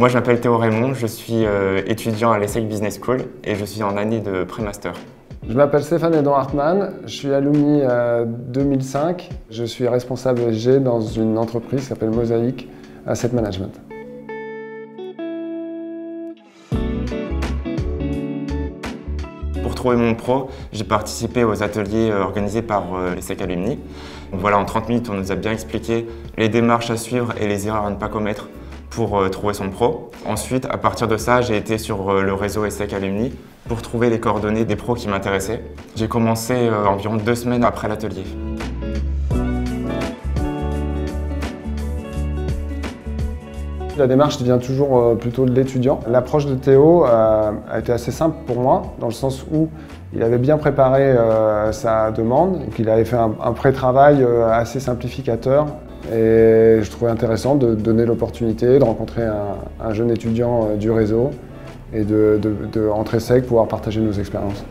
Moi, je m'appelle Théo Raymond, je suis étudiant à l'ESSEC Business School et je suis en année de pré-master. Je m'appelle Stéphane-Edouard Hartmann, je suis alumni 2005. Je suis responsable ESG dans une entreprise qui s'appelle Mosaic Asset Management. Pour trouver mon pro, j'ai participé aux ateliers organisés par l'ESSEC Alumni. Donc voilà, en 30 minutes, on nous a bien expliqué les démarches à suivre et les erreurs à ne pas commettre pour trouver son pro. Ensuite, à partir de ça, j'ai été sur le réseau ESSEC Alumni pour trouver les coordonnées des pros qui m'intéressaient. J'ai commencé environ 2 semaines après l'atelier. La démarche vient toujours plutôt de l'étudiant. L'approche de Théo a été assez simple pour moi, dans le sens où il avait bien préparé sa demande, qu'il avait fait un pré-travail assez simplificateur. Et je trouvais intéressant de donner l'opportunité de rencontrer un jeune étudiant du réseau et entre ESSEC, pouvoir partager nos expériences.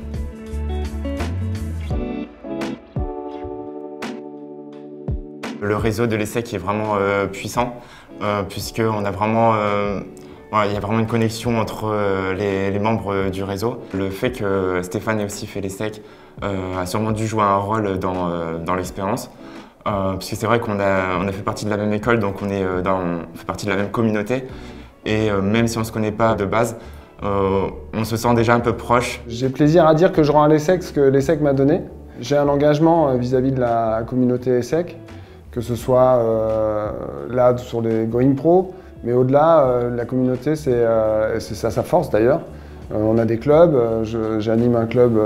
Le réseau de l'ESSEC est vraiment puissant, puisqu'on a vraiment, il y a vraiment une connexion entre les membres du réseau. Le fait que Stéphane ait aussi fait l'ESSEC a sûrement dû jouer un rôle dans l'expérience. Puisque c'est vrai qu'on a fait partie de la même école, donc on fait partie de la même communauté. Et même si on ne se connaît pas de base, on se sent déjà un peu proche. J'ai plaisir à dire que je rends à l'ESSEC ce que l'ESSEC m'a donné. J'ai un engagement vis-à-vis de la communauté ESSEC, que ce soit là sur les Going Pro, mais au-delà, la communauté, c'est ça sa force d'ailleurs. On a des clubs, j'anime un club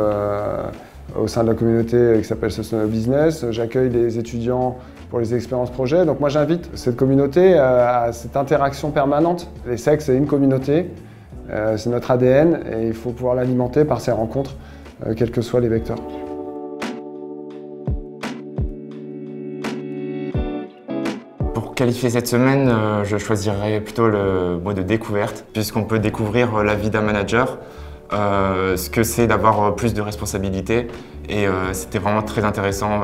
au sein de la communauté qui s'appelle Sustainable Business. J'accueille les étudiants pour les expériences projets. Donc moi j'invite cette communauté à cette interaction permanente. l'ESSEC c'est une communauté, c'est notre ADN et il faut pouvoir l'alimenter par ces rencontres, quels que soient les vecteurs. Pour qualifier cette semaine, je choisirais plutôt le mot de découverte, puisqu'on peut découvrir la vie d'un manager, ce que c'est d'avoir plus de responsabilités et c'était vraiment très intéressant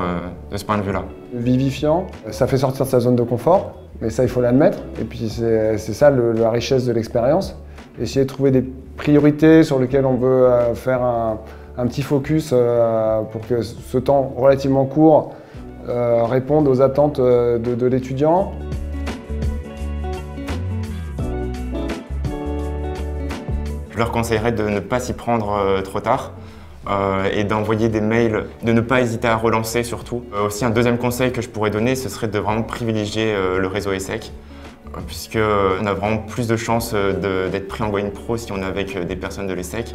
de ce point de vue-là. Vivifiant, ça fait sortir de sa zone de confort, mais ça il faut l'admettre et puis c'est ça la richesse de l'expérience. Essayer de trouver des priorités sur lesquelles on veut faire un petit focus pour que ce temps relativement court réponde aux attentes de l'étudiant. Je leur conseillerais de ne pas s'y prendre trop tard et d'envoyer des mails, de ne pas hésiter à relancer surtout. Aussi un deuxième conseil que je pourrais donner, ce serait de vraiment privilégier le réseau ESSEC, puisqu'on a vraiment plus de chances d'être pris en Going Pro si on est avec des personnes de l'ESSEC.